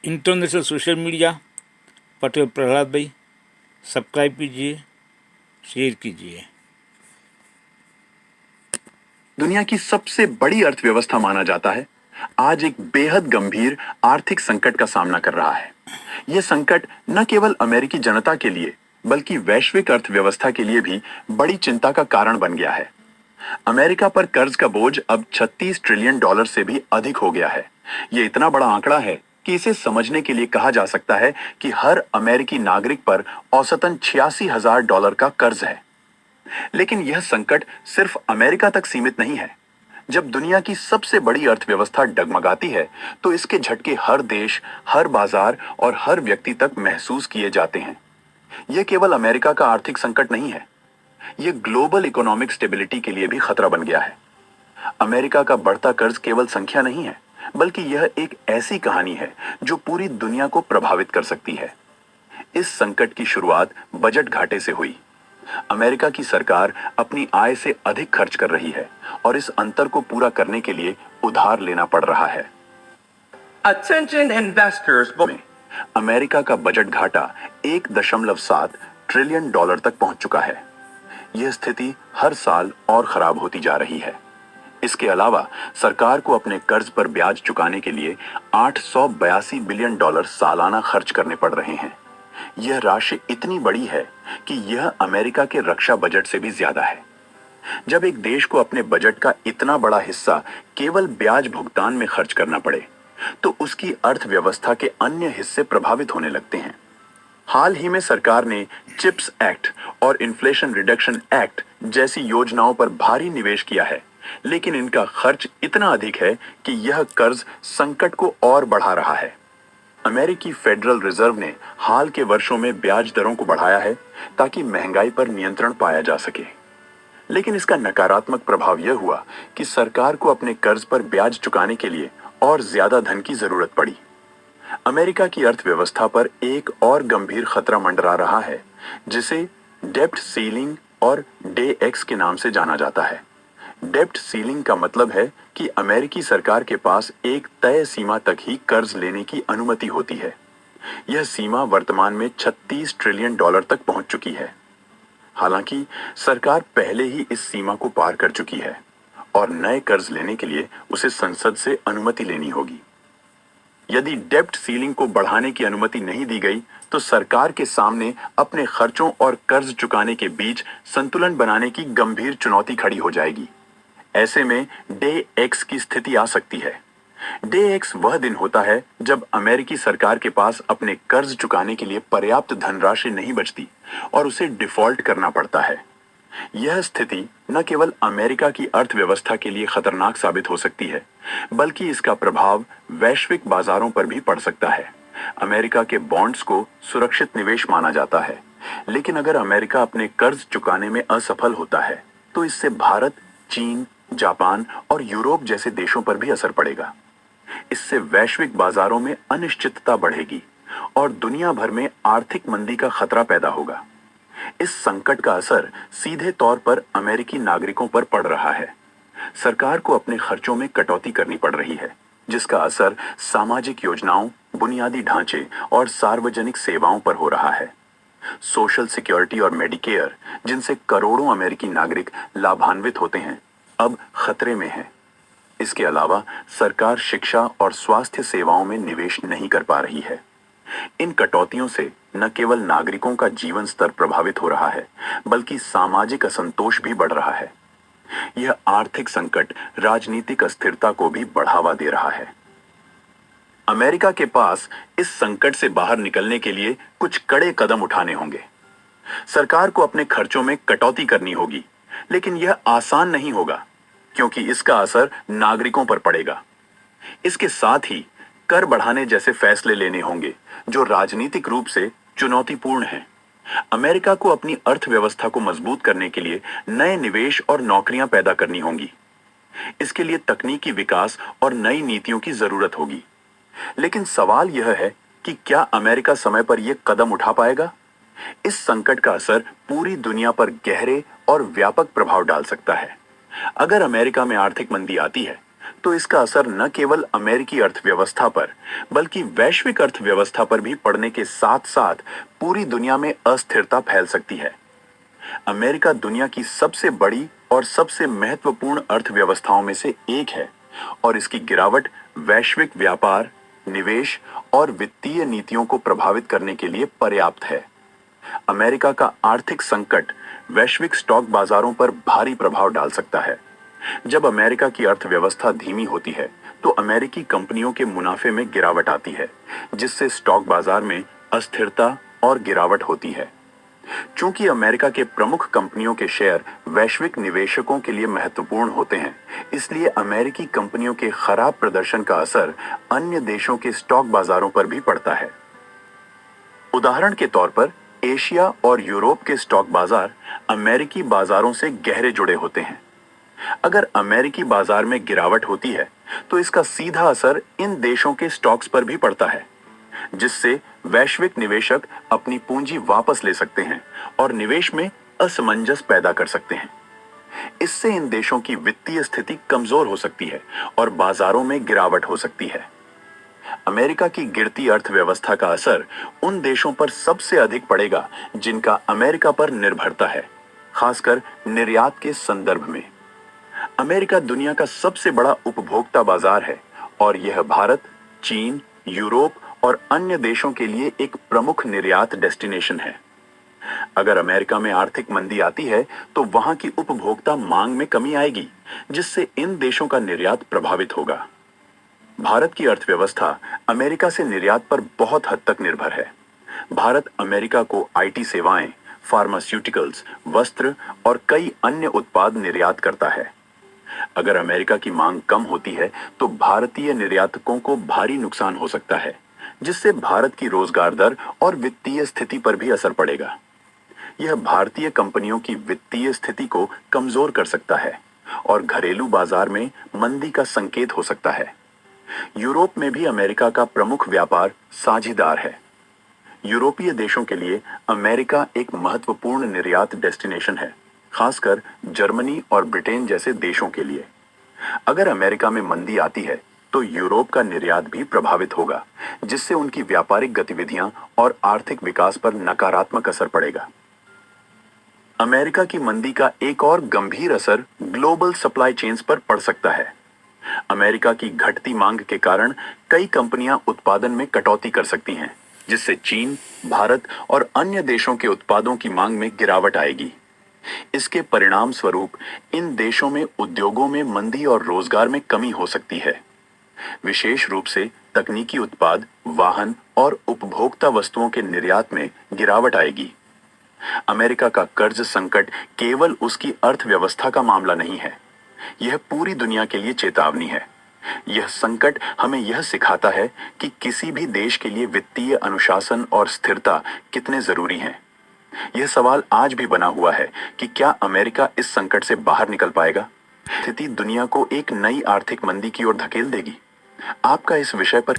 International social media Patel Prahlad भाई, subscribe कीजिए, share कीजिए। दुनिया की सबसे बड़ी अर्थव्यवस्था माना जाता है, आज एक बेहद गंभीर आर्थिक संकट का सामना कर रहा है। यह संकट न केवल अमेरिकी जनता के लिए बल्कि वैश्विक अर्थव्यवस्था के लिए भी बड़ी चिंता का कारण बन गया है। अमेरिका पर कर्ज का बोझ अब 36 ट्रिलियन डॉलर से भी अधिक हो गया है। यह इतना बड़ा आंकड़ा है कि इसे समझने के लिए कहा जा सकता है कि हर अमेरिकी नागरिक पर औसतन 86,000 डॉलर का कर्ज है। लेकिन यह संकट सिर्फ अमेरिका तक सीमित नहीं है। जब दुनिया की सबसे बड़ी अर्थव्यवस्था डगमगाती है तो इसके झटके हर देश, हर बाजार और हर व्यक्ति तक महसूस किए जाते हैं। यह केवल अमेरिका का आर्थिक संकट नहीं है, यह ग्लोबल इकोनॉमिक स्टेबिलिटी के लिए भी खतरा बन गया है। अमेरिका का बढ़ता कर्ज केवल संख्या नहीं है, बल्कि यह एक ऐसी कहानी है जो पूरी दुनिया को प्रभावित कर सकती है। इस संकट की शुरुआत बजट घाटे से हुई। अमेरिका की सरकार अपनी आय से अधिक खर्च कर रही है और इस अंतर को पूरा करने के लिए उधार लेना पड़ रहा है। Attention investors. अमेरिका का बजट घाटा 1.7 ट्रिलियन डॉलर तक पहुंच चुका है। यह स्थिति हर साल और खराब होती जा रही है। इसके अलावा सरकार को अपने कर्ज पर ब्याज चुकाने के लिए 882 बिलियन डॉलर सालाना खर्च करने पड़ रहे हैं। यह राशि इतनी बड़ी है कि यह अमेरिका के रक्षा बजट से भी ज्यादा है। जब एक देश को अपने बजट का इतना बड़ा हिस्सा केवल ब्याज भुगतान में खर्च करना पड़े, तो उसकी अर्थव्यवस्था के अन्य हिस्से प्रभावित होने लगते हैं। हाल ही में सरकार ने चिप्स एक्ट और इन्फ्लेशन रिडक्शन एक्ट जैसी योजनाओं पर भारी निवेश किया है, लेकिन इनका खर्च इतना अधिक है कि यह कर्ज संकट को और बढ़ा रहा है। अमेरिकी फेडरल रिजर्व ने हाल के वर्षों में ब्याज दरों को बढ़ाया है ताकि महंगाई पर नियंत्रण पाया जा सके। लेकिन इसका नकारात्मक प्रभाव यह हुआ कि सरकार को अपने कर्ज पर ब्याज चुकाने के लिए और ज्यादा धन की जरूरत पड़ी। अमेरिका की अर्थव्यवस्था पर एक और गंभीर खतरा मंडरा रहा है, जिसे डेब्ट सीलिंग और डे एक्स के नाम से जाना जाता है। डेब्ट सीलिंग का मतलब है कि अमेरिकी सरकार के पास एक तय सीमा तक ही कर्ज लेने की अनुमति होती है। यह सीमा वर्तमान में 36 ट्रिलियन डॉलर तक पहुंच चुकी है। हालांकि सरकार पहले ही इस सीमा को पार कर चुकी है और नए कर्ज लेने के लिए उसे संसद से अनुमति लेनी होगी। यदि डेब्ट सीलिंग को बढ़ाने की अनुमति नहीं दी गई, तो सरकार के सामने अपने खर्चों और कर्ज चुकाने के बीच संतुलन बनाने की गंभीर चुनौती खड़ी हो जाएगी। ऐसे में डे एक्स की स्थिति आ सकती है। डे एक्स वह दिन होता है जब अमेरिकी सरकार के पास अपने कर्ज चुकाने के लिए पर्याप्त धनराशि नहीं बचती और उसे डिफॉल्ट करना पड़ता है। यह स्थिति न केवल अमेरिका की अर्थव्यवस्था के लिए खतरनाक साबित हो सकती है, बल्कि इसका प्रभाव वैश्विक बाजारों पर भी पड़ सकता है। अमेरिका के बॉन्ड्स को सुरक्षित निवेश माना जाता है, लेकिन अगर अमेरिका अपने कर्ज चुकाने में असफल होता है, तो इससे भारत, चीन, जापान और यूरोप जैसे देशों पर भी असर पड़ेगा। इससे वैश्विक बाजारों में अनिश्चितता बढ़ेगी और दुनिया भर में आर्थिक मंदी का खतरा पैदा होगा। इस संकट का असर सीधे तौर पर अमेरिकी नागरिकों पर पड़ रहा है। सरकार को अपने खर्चों में कटौती करनी पड़ रही है, जिसका असर सामाजिक योजनाओं, बुनियादी ढांचे और सार्वजनिक सेवाओं पर हो रहा है। सोशल सिक्योरिटी और मेडिकेयर, जिनसे करोड़ों अमेरिकी नागरिक लाभान्वित होते हैं, अब खतरे में है। इसके अलावा सरकार शिक्षा और स्वास्थ्य सेवाओं में निवेश नहीं कर पा रही है। इन कटौतियों से न केवल नागरिकों का जीवन स्तर प्रभावित हो रहा है, बल्कि सामाजिक असंतोष भी बढ़ रहा है। यह आर्थिक संकट राजनीतिक अस्थिरता को भी बढ़ावा दे रहा है। अमेरिका के पास इस संकट से बाहर निकलने के लिए कुछ कड़े कदम उठाने होंगे। सरकार को अपने खर्चों में कटौती करनी होगी, लेकिन यह आसान नहीं होगा, क्योंकि इसका असर नागरिकों पर पड़ेगा। इसके साथ ही कर बढ़ाने जैसे फैसले लेने होंगे, जो राजनीतिक रूप से चुनौतीपूर्ण हैं। अमेरिका को अपनी अर्थव्यवस्था को मजबूत करने के लिए नए निवेश और नौकरियां पैदा करनी होंगी। इसके लिए तकनीकी विकास और नई नीतियों की जरूरत होगी। लेकिन सवाल यह है कि क्या अमेरिका समय पर यह कदम उठा पाएगा? इस संकट का असर पूरी दुनिया पर गहरे और व्यापक प्रभाव डाल सकता है। अगर अमेरिका में आर्थिक मंदी आती है, तो इसका असर न केवल अमेरिकी अर्थव्यवस्था पर बल्कि वैश्विक अर्थव्यवस्था पर भी पड़ने के साथ साथ पूरी दुनिया में अस्थिरता फैल सकती है। अमेरिका दुनिया की सबसे बड़ी और सबसे महत्वपूर्ण अर्थव्यवस्थाओं में से एक है और इसकी गिरावट वैश्विक व्यापार, निवेश और वित्तीय नीतियों को प्रभावित करने के लिए पर्याप्त है। अमेरिका का आर्थिक संकट वैश्विक स्टॉक बाजारों पर भारी प्रभाव डाल सकता है। जब अमेरिका की अर्थव्यवस्था धीमी होती है, तो अमेरिकी कंपनियों के मुनाफे में गिरावट आती है, जिससे स्टॉक बाजार में अस्थिरता और गिरावट होती है। चूंकि अमेरिका के प्रमुख कंपनियों के शेयर वैश्विक निवेशकों के लिए महत्वपूर्ण होते हैं, इसलिए अमेरिकी कंपनियों के खराब प्रदर्शन का असर अन्य देशों के स्टॉक बाजारों पर भी पड़ता है। उदाहरण के तौर पर एशिया और यूरोप के स्टॉक बाजार अमेरिकी बाजारों से गहरे जुड़े होते हैं। अगर अमेरिकी बाजार में गिरावट होती है, तो इसका सीधा असर इन देशों के स्टॉक्स पर भी पड़ता है, जिससे वैश्विक निवेशक अपनी पूंजी वापस ले सकते हैं और निवेश में असमंजस पैदा कर सकते हैं। इससे इन देशों की वित्तीय स्थिति कमजोर हो सकती है और बाजारों में गिरावट हो सकती है। अमेरिका की गिरती अर्थव्यवस्था का असर उन देशों पर सबसे अधिक पड़ेगा जिनका अमेरिका पर निर्भरता है, खासकर निर्यात के संदर्भ में। अमेरिका दुनिया का सबसे बड़ा उपभोक्ता बाजार है और यह भारत, चीन, यूरोप और अन्य देशों के लिए एक प्रमुख निर्यात डेस्टिनेशन है। अगर अमेरिका में आर्थिक मंदी आती है, तो वहां की उपभोक्ता मांग में कमी आएगी, जिससे इन देशों का निर्यात प्रभावित होगा। भारत की अर्थव्यवस्था अमेरिका से निर्यात पर बहुत हद तक निर्भर है। भारत अमेरिका को आईटी सेवाएं, फार्मास्यूटिकल्स, वस्त्र और कई अन्य उत्पाद निर्यात करता है। अगर अमेरिका की मांग कम होती है, तो भारतीय निर्यातकों को भारी नुकसान हो सकता है, जिससे भारत की रोजगार दर और वित्तीय स्थिति पर भी असर पड़ेगा। यह भारतीय कंपनियों की वित्तीय स्थिति को कमजोर कर सकता है और घरेलू बाजार में मंदी का संकेत हो सकता है। यूरोप में भी अमेरिका का प्रमुख व्यापार साझीदार है। यूरोपीय देशों के लिए अमेरिका एक महत्वपूर्ण निर्यात डेस्टिनेशन है, खासकर जर्मनी और ब्रिटेन जैसे देशों के लिए। अगर अमेरिका में मंदी आती है, तो यूरोप का निर्यात भी प्रभावित होगा, जिससे उनकी व्यापारिक गतिविधियां और आर्थिक विकास पर नकारात्मक असर पड़ेगा। अमेरिका की मंदी का एक और गंभीर असर ग्लोबल सप्लाई चेन्स पर पड़ सकता है। अमेरिका की घटती मांग के कारण कई कंपनियां उत्पादन में कटौती कर सकती हैं, जिससे चीन, भारत और अन्य देशों के उत्पादों की मांग में गिरावट आएगी। इसके परिणाम स्वरूप इन देशों में उद्योगों में मंदी और रोजगार में कमी हो सकती है। विशेष रूप से तकनीकी उत्पाद, वाहन और उपभोक्ता वस्तुओं के निर्यात में गिरावट आएगी। अमेरिका का कर्ज संकट केवल उसकी अर्थव्यवस्था का मामला नहीं है, यह पूरी दुनिया के लिए चेतावनी है। यह संकट हमें यह सिखाता है कि किसी भी देश के लिए वित्तीय अनुशासन और स्थिरता कितने जरूरी हैं। यह सवाल आज भी बना हुआ है कि क्या अमेरिका इस संकट से बाहर निकल पाएगा? स्थिति दुनिया को एक नई आर्थिक मंदी की ओर धकेल देगी। आपका इस विषय पर